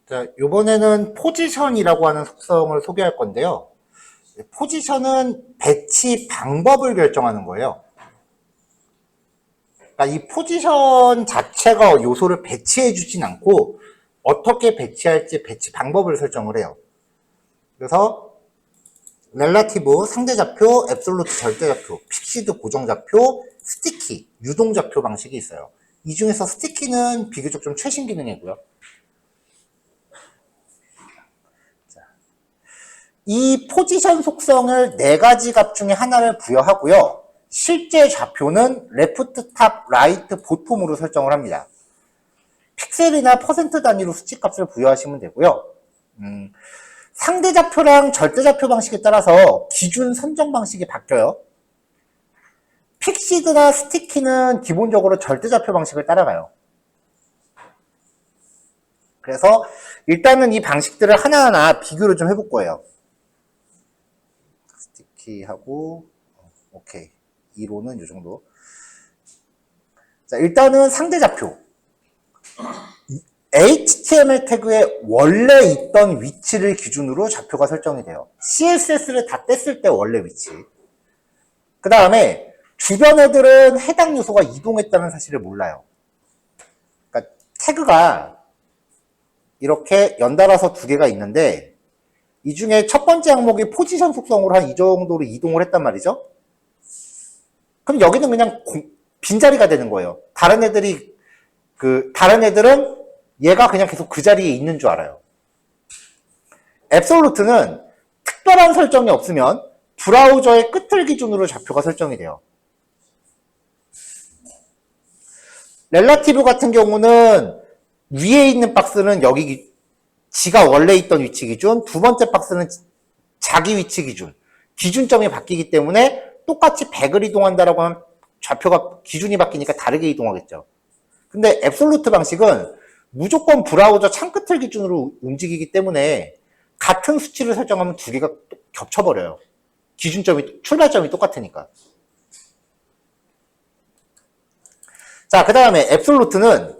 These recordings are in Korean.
자, 요번에는 포지션이라고 하는 속성을 소개할 건데요. 포지션은 배치 방법을 결정하는 거예요. 그러니까 이 포지션 자체가 요소를 배치해 주진 않고 어떻게 배치할지 배치 방법을 설정을 해요. 그래서 렐라티브 상대좌표, 앱솔루트 절대좌표, 픽시드 고정좌표, 스티키 유동좌표 방식이 있어요. 이 중에서 스티키는 비교적 좀 최신 기능이고요. 이 포지션 속성을 4가지 값 중에 하나를 부여하고요. 실제 좌표는 레프트 탑, 라이트, 보톰으로 설정을 합니다. 픽셀이나 퍼센트 단위로 수치값을 부여하시면 되고요. 상대 좌표랑 절대 좌표 방식에 따라서 기준 선정 방식이 바뀌어요. 픽시드나 스티키는 기본적으로 절대 좌표 방식을 따라가요. 그래서 일단은 이 방식들을 하나하나 비교를 좀 해볼 거예요. 하고 오케이 2로는 이 정도. 자, 일단은 상대 좌표 HTML 태그에 원래 있던 위치를 기준으로 좌표가 설정이 돼요. CSS를 다 뗐을 때 원래 위치. 그 다음에 주변 애들은 해당 요소가 이동했다는 사실을 몰라요. 그러니까 태그가 이렇게 연달아서 2개가 있는데 이 중에 첫 번째 항목이 포지션 속성으로 한 이 정도로 이동을 했단 말이죠. 그럼 여기는 그냥 빈자리가 되는 거예요. 다른 애들은 얘가 그냥 계속 그 자리에 있는 줄 알아요. 앱솔루트는 특별한 설정이 없으면 브라우저의 끝을 기준으로 좌표가 설정이 돼요. 렐라티브 같은 경우는 위에 있는 박스는 여기 지가 원래 있던 위치 기준, 두 번째 박스는 자기 위치 기준, 기준점이 바뀌기 때문에 똑같이 100을 이동한다라고 하면 좌표가 기준이 바뀌니까 다르게 이동하겠죠. 근데 앱솔루트 방식은 무조건 브라우저 창끝을 기준으로 움직이기 때문에 같은 수치를 설정하면 2개가 겹쳐버려요. 기준점이, 출발점이 똑같으니까. 자, 그 다음에 앱솔루트는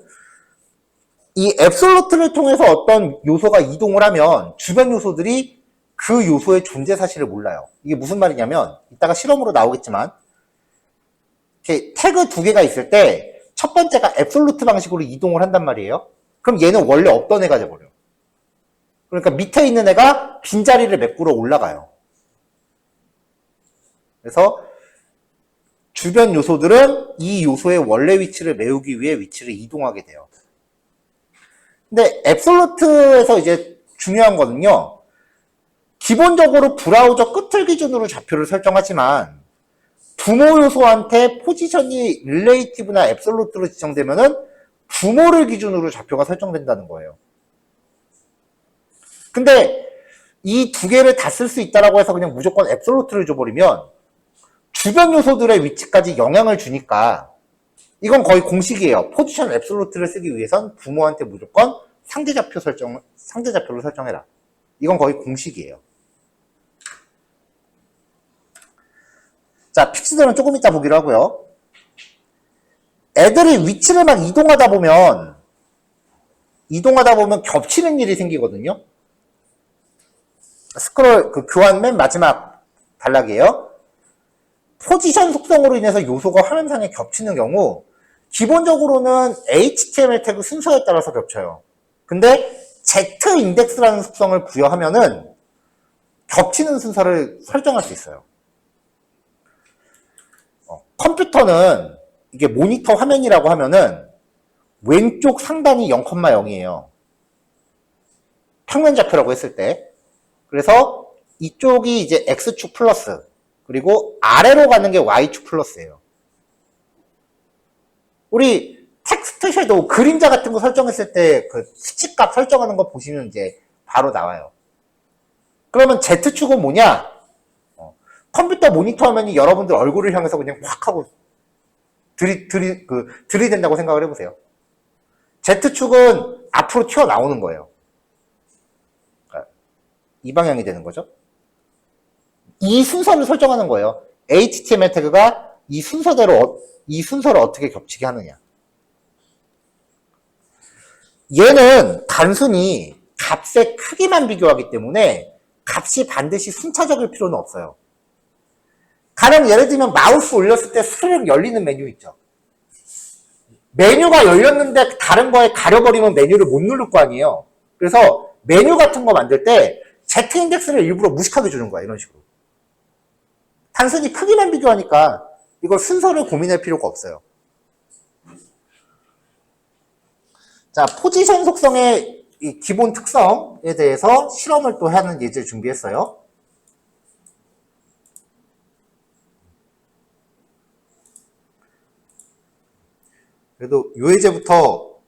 이 앱솔루트를 통해서 어떤 요소가 이동을 하면 주변 요소들이 그 요소의 존재 사실을 몰라요. 이게 무슨 말이냐면 이따가 실험으로 나오겠지만 이렇게 태그 2개가 있을 때 첫 번째가 앱솔루트 방식으로 이동을 한단 말이에요. 그럼 얘는 원래 없던 애가 돼버려. 그러니까 밑에 있는 애가 빈자리를 메꾸러 올라가요. 그래서 주변 요소들은 이 요소의 원래 위치를 메우기 위해 위치를 이동하게 돼요. 근데 앱솔루트에서 이제 중요한 거는요. 기본적으로 브라우저 끝을 기준으로 좌표를 설정하지만 부모 요소한테 포지션이 릴레이티브나 앱솔루트로 지정되면은 부모를 기준으로 좌표가 설정된다는 거예요. 근데 이 2개를 다 쓸 수 있다라고 해서 그냥 무조건 앱솔루트를 줘버리면 주변 요소들의 위치까지 영향을 주니까 이건 거의 공식이에요. 포지션 앱솔루트를 쓰기 위해선 부모한테 무조건 상대좌표를 설정해라. 이건 거의 공식이에요. 자, 픽시드는 조금 이따 보기로 하고요. 애들이 위치를 막 이동하다 보면 겹치는 일이 생기거든요. 스크롤, 교환 맨 마지막 단락이에요. 포지션 속성으로 인해서 요소가 화면상에 겹치는 경우 기본적으로는 HTML 태그 순서에 따라서 겹쳐요. 근데 Z 인덱스라는 속성을 부여하면은 겹치는 순서를 설정할 수 있어요. 컴퓨터는 이게 모니터 화면이라고 하면은 왼쪽 상단이 0,0이에요. 평면 좌표라고 했을 때. 그래서 이쪽이 이제 X축 플러스, 그리고 아래로 가는 게 Y축 플러스예요. 우리 텍스트 섀도우, 그림자 같은 거 설정했을 때 그 수치값 설정하는 거 보시면 이제 바로 나와요. 그러면 Z축은 뭐냐? 컴퓨터 모니터 화면이 여러분들 얼굴을 향해서 그냥 확 하고 들이댄다고 생각을 해보세요. Z축은 앞으로 튀어나오는 거예요. 그러니까 이 방향이 되는 거죠. 이 순서를 설정하는 거예요. HTML 태그가 이 순서를 어떻게 겹치게 하느냐. 얘는 단순히 값의 크기만 비교하기 때문에 값이 반드시 순차적일 필요는 없어요. 가령 예를 들면 마우스 올렸을 때 스르륵 열리는 메뉴 있죠. 메뉴가 열렸는데 다른 거에 가려버리면 메뉴를 못 누를 거 아니에요. 그래서 메뉴 같은 거 만들 때 Z 인덱스를 일부러 무식하게 주는 거야. 이런 식으로. 단순히 크기만 비교하니까 이걸 순서를 고민할 필요가 없어요. 자, 포지션 속성의 이 기본 특성에 대해서 실험을 또 하는 예제를 준비했어요. 그래도 요 예제부터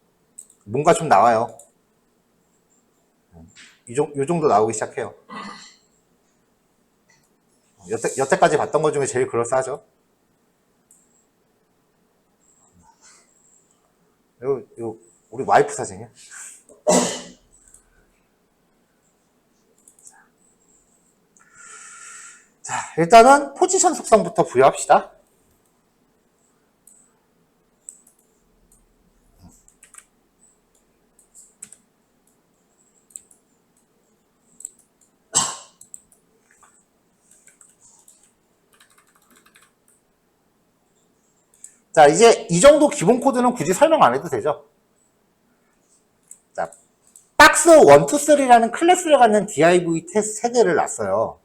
뭔가 좀 나와요. 요 정도 나오기 시작해요. 여태까지 봤던 것 중에 제일 그럴싸하죠. 이거 우리 와이프 사진이야. 자, 일단은 포지션 속성부터 부여합시다. 자, 이제 이 정도 기본 코드는 굳이 설명 안 해도 되죠. 자, 박스 1, 2, 3라는 클래스를 갖는 div 테스트 3개를 놨어요.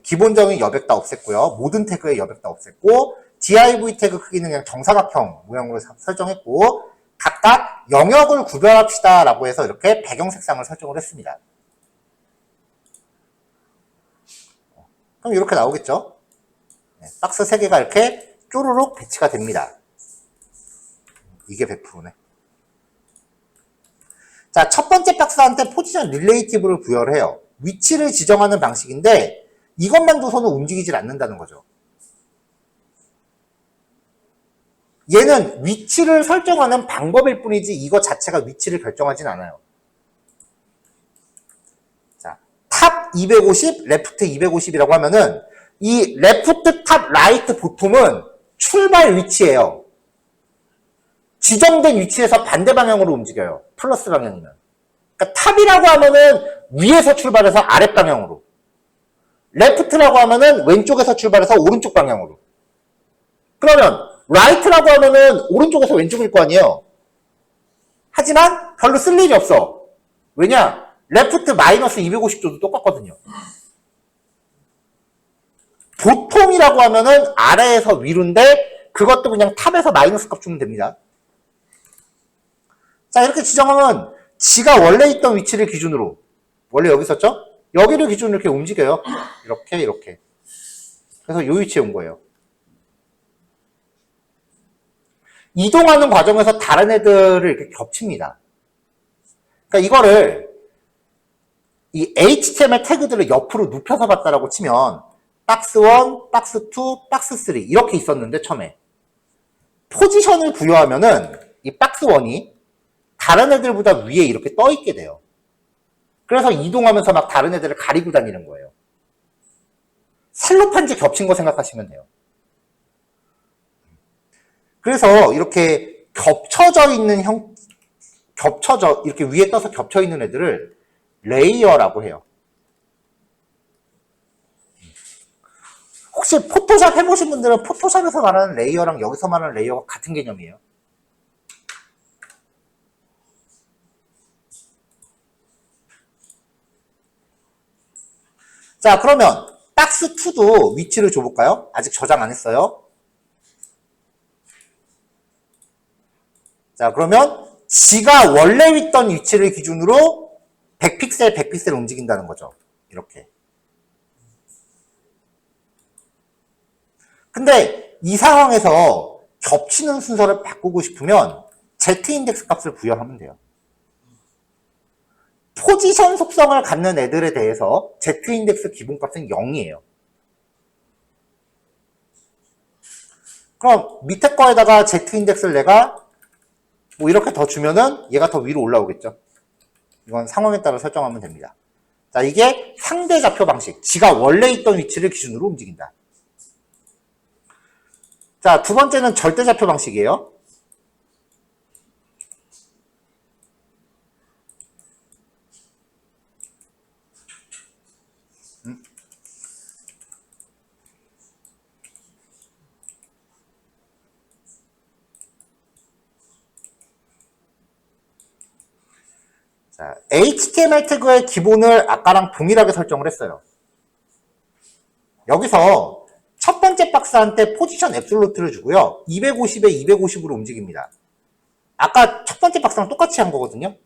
기본적인 여백 다 없앴고요. 모든 태그의 여백 다 없앴고, div 태그 크기는 그냥 정사각형 모양으로 설정했고, 각각 영역을 구별합시다 라고 해서 이렇게 배경 색상을 설정을 했습니다. 그럼 이렇게 나오겠죠? 박스 3개가 이렇게 쪼르륵 배치가 됩니다. 이게 100%네. 자, 첫 번째 박스한테 포지션 릴레이티브를 부여를 해요. 위치를 지정하는 방식인데 이것만 둬서는 움직이질 않는다는 거죠. 얘는 위치를 설정하는 방법일 뿐이지 이거 자체가 위치를 결정하진 않아요. 자, 탑 250, 레프트 250이라고 하면은 이 레프트, 탑, 라이트, 보통은 출발 위치예요. 지정된 위치에서 반대 방향으로 움직여요. 플러스 방향이면. 그러니까 탑이라고 하면은 위에서 출발해서 아랫 방향으로. 레프트라고 하면은 왼쪽에서 출발해서 오른쪽 방향으로. 그러면 라이트라고 하면은 오른쪽에서 왼쪽일 거 아니에요. 하지만 별로 쓸 일이 없어. 왜냐? 레프트 마이너스 250도도 똑같거든요. 보통이라고 하면은 아래에서 위로인데 그것도 그냥 탑에서 마이너스 값 주면 됩니다. 자, 이렇게 지정하면 지가 원래 있던 위치를 기준으로, 원래 여기 있었죠? 여기를 기준으로 이렇게 움직여요. 이렇게. 그래서 이 위치에 온 거예요. 이동하는 과정에서 다른 애들을 이렇게 겹칩니다. 그러니까 이거를 이 HTML 태그들을 옆으로 눕혀서 봤다라고 치면 박스 1, 박스 2, 박스 3 이렇게 있었는데 처음에 포지션을 부여하면은 이 박스 1이 다른 애들보다 위에 이렇게 떠 있게 돼요. 그래서 이동하면서 막 다른 애들을 가리고 다니는 거예요. 셀로판지 겹친 거 생각하시면 돼요. 그래서 이렇게 겹쳐져 있는 이렇게 위에 떠서 겹쳐 있는 애들을 레이어라고 해요. 혹시 포토샵 해보신 분들은 포토샵에서 말하는 레이어랑 여기서 말하는 레이어가 같은 개념이에요. 자, 그러면 박스 2도 위치를 줘볼까요? 아직 저장 안 했어요. 자, 그러면 지가 원래 있던 위치를 기준으로 100픽셀, 100픽셀 움직인다는 거죠. 이렇게. 근데 이 상황에서 겹치는 순서를 바꾸고 싶으면 Z인덱스 값을 부여하면 돼요. 포지션 속성을 갖는 애들에 대해서 Z인덱스 기본값은 0이에요. 그럼 밑에 거에다가 Z인덱스를 내가 뭐 이렇게 더 주면은 얘가 더 위로 올라오겠죠. 이건 상황에 따라 설정하면 됩니다. 자, 이게 상대 좌표 방식. 지가 원래 있던 위치를 기준으로 움직인다. 자, 두 번째는 절대 좌표 방식이에요. 자, HTML 태그의 기본을 아까랑 동일하게 설정을 했어요. 여기서 첫 번째 박스한테 포지션 앱솔루트를 주고요. 250에 250으로 움직입니다. 아까 첫 번째 박스랑 똑같이 한 거거든요.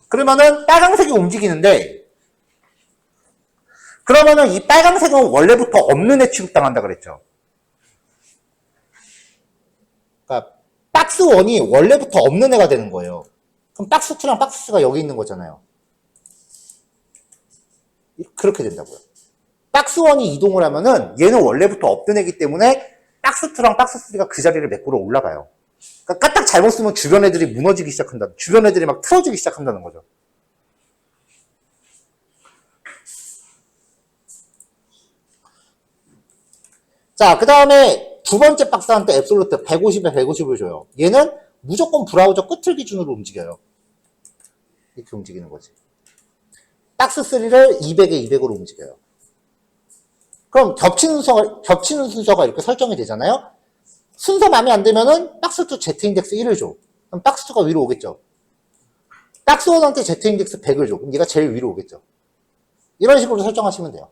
그러면은 빨간색이 움직이는데, 그러면은 이 빨간색은 원래부터 없는 애 취급당한다 그랬죠. 그러니까 박스 1이 원래부터 없는 애가 되는 거예요. 그럼 박스 2랑 박스 3가 여기 있는 거잖아요. 그렇게 된다고요. 박스 1이 이동을 하면은 얘는 원래부터 없던 애기 때문에 박스 2랑 박스 3가 그 자리를 메꾸러 올라가요. 그러니까 까딱 잘못 쓰면 주변 애들이 무너지기 시작한다. 주변 애들이 막 틀어지기 시작한다는 거죠. 자, 그 다음에 두 번째 박스한테 앱솔루트 150에 150을 줘요. 얘는 무조건 브라우저 끝을 기준으로 움직여요. 이렇게 움직이는 거지. 박스 3를 200에 200으로 움직여요. 그럼 겹치는 순서가 이렇게 설정이 되잖아요. 순서 마음에 안 들면은 박스 2 Z 인덱스 1을 줘. 그럼 박스 2가 위로 오겠죠. 박스 1한테 Z 인덱스 100을 줘. 그럼 얘가 제일 위로 오겠죠. 이런 식으로 설정하시면 돼요.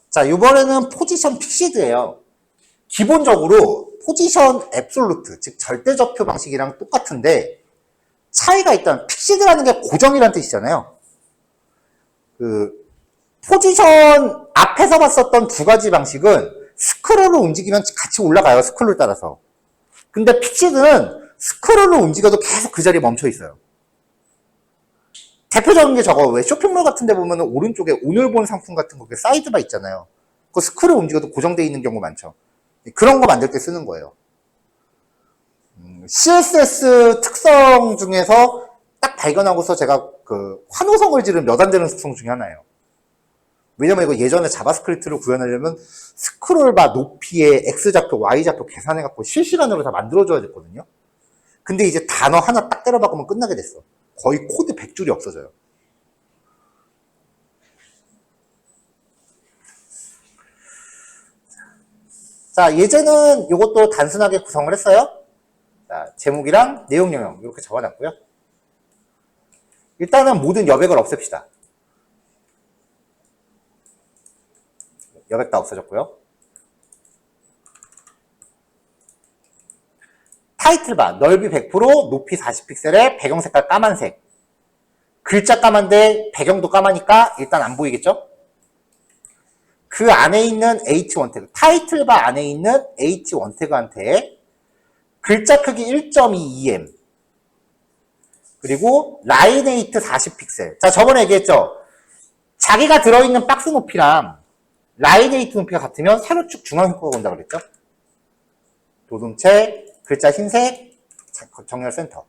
자, 이번에는 포지션 픽시드예요. 기본적으로 포지션 앱솔루트, 즉 절대 접표 방식이랑 똑같은데 차이가 있다면 픽시드라는 게 고정이라는 뜻이잖아요. 그 포지션 앞에서 봤었던 두 가지 방식은 스크롤로 움직이면 같이 올라가요. 스크롤 따라서. 근데 픽시드는 스크롤로 움직여도 계속 그 자리에 멈춰 있어요. 대표적인 게 저거 왜 쇼핑몰 같은 데 보면 오른쪽에 오늘 본 상품 같은 거 사이드바 있잖아요. 그 스크롤 움직여도 고정되어 있는 경우 많죠. 그런 거 만들 때 쓰는 거예요. CSS 특성 중에서 딱 발견하고서 제가 그 환호성을 지른 몇 안 되는 특성 중에 하나예요. 왜냐면 이거 예전에 자바스크립트를 구현하려면 스크롤바 높이의 X좌표, Y좌표 계산해갖고 실시간으로 다 만들어줘야 됐거든요. 근데 이제 단어 하나 딱 때려 박으면 끝나게 됐어. 거의 코드 100줄이 없어져요. 자, 예제는 이것도 단순하게 구성을 했어요. 자, 제목이랑 내용 영역 이렇게 적어놨고요. 일단은 모든 여백을 없앱시다. 여백 다 없어졌고요. 타이틀바 넓이 100%, 높이 40픽셀에 배경 색깔 까만색. 글자 까만데 배경도 까마니까 일단 안 보이겠죠? 그 안에 있는 H1 태그, 타이틀바 안에 있는 H1 태그한테 글자 크기 1.22em 그리고 라인에이트 40픽셀. 자, 저번에 얘기했죠? 자기가 들어있는 박스 높이랑 라인에이트 높이가 같으면 세로축 중앙 효과가 온다고 그랬죠? 도둠체, 글자 흰색, 정렬 센터.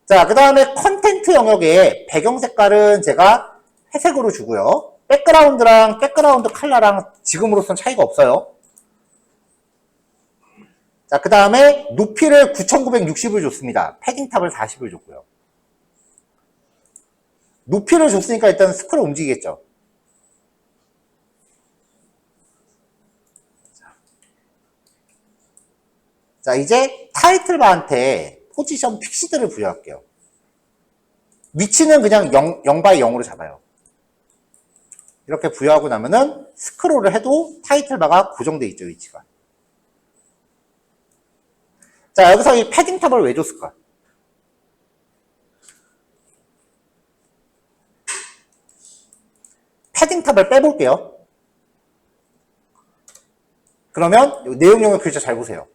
자, 그 다음에 컨텐트 영역에 배경 색깔은 제가 회색으로 주고요. 백그라운드랑 백그라운드 컬러랑 지금으로선 차이가 없어요. 자, 그 다음에 높이를 9960을 줬습니다. 패딩 탑을 40을 줬고요. 높이를 줬으니까 일단 스크롤 움직이겠죠. 자, 이제 타이틀바한테 포지션 픽시드를 부여할게요. 위치는 그냥 0by 0으로 잡아요. 이렇게 부여하고 나면은 스크롤을 해도 타이틀바가 고정되어 있죠, 위치가. 자, 여기서 이 패딩 탑을 왜 줬을까? 패딩 탑을 빼볼게요. 그러면 내용 영역 글자 잘 보세요.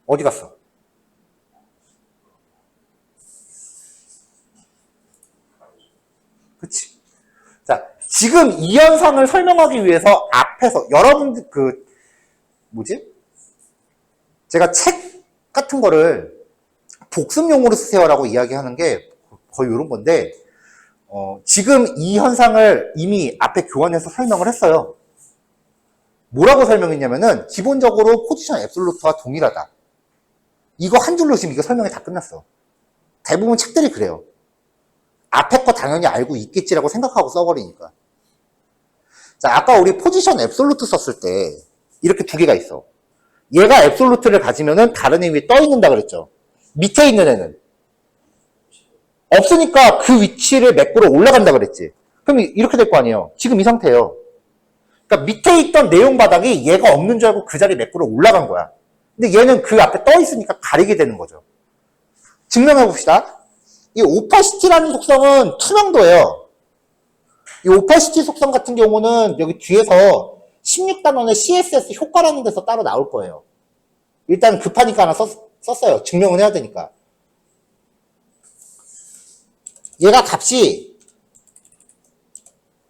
어디 갔어? 지금 이 현상을 설명하기 위해서 앞에서 여러분들 제가 책 같은 거를 복습용으로 쓰세요라고 이야기하는 게 거의 이런 건데 지금 이 현상을 이미 앞에 교환해서 설명을 했어요. 뭐라고 설명했냐면은 기본적으로 포지션 앱솔루트와 동일하다. 이거 한 줄로 지금 이거 설명이 다 끝났어. 대부분 책들이 그래요. 앞에 거 당연히 알고 있겠지라고 생각하고 써버리니까. 자, 아까 우리 포지션 앱솔루트 썼을 때 이렇게 두 개가 있어. 얘가 앱솔루트를 가지면은 다른 애 위에 떠 있는다 그랬죠. 밑에 있는 애는 없으니까 그 위치를 매꾸러 올라간다 그랬지. 그럼 이렇게 될 거 아니에요. 지금 이 상태예요. 그러니까 밑에 있던 내용 바닥이 얘가 없는 줄 알고 그 자리 매꾸러 올라간 거야. 근데 얘는 그 앞에 떠 있으니까 가리게 되는 거죠. 증명해 봅시다. 이 오파시티라는 속성은 투명도예요. 이 오파시티 속성 같은 경우는 여기 뒤에서 16단원의 CSS 효과라는 데서 따로 나올 거예요. 일단 급하니까 하나 썼어요. 증명은 해야 되니까. 얘가 값이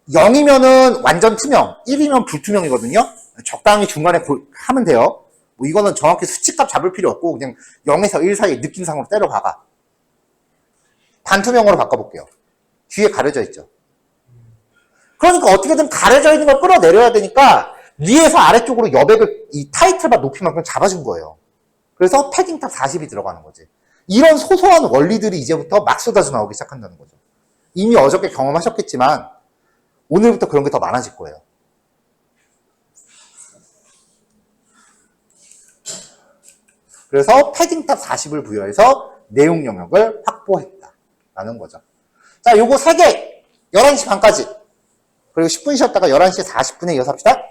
0이면은 완전 투명, 1이면 불투명이거든요. 적당히 중간에 하면 돼요. 뭐 이거는 정확히 수치값 잡을 필요 없고 그냥 0에서 1 사이 느낌상으로 때려 박아. 반투명으로 바꿔볼게요. 뒤에 가려져 있죠. 그러니까 어떻게든 가려져 있는 걸 끌어내려야 되니까 위에서 아래쪽으로 여백을 이 타이틀바 높이만큼 잡아준 거예요. 그래서 패딩 탑 40이 들어가는 거지. 이런 소소한 원리들이 이제부터 막 쏟아져 나오기 시작한다는 거죠. 이미 어저께 경험하셨겠지만 오늘부터 그런 게 더 많아질 거예요. 그래서 패딩 탑 40을 부여해서 내용 영역을 확보했다라는 거죠. 자, 요거 3개 11시 반까지 그리고 10분 쉬었다가 11시 40분에 이어서 합시다.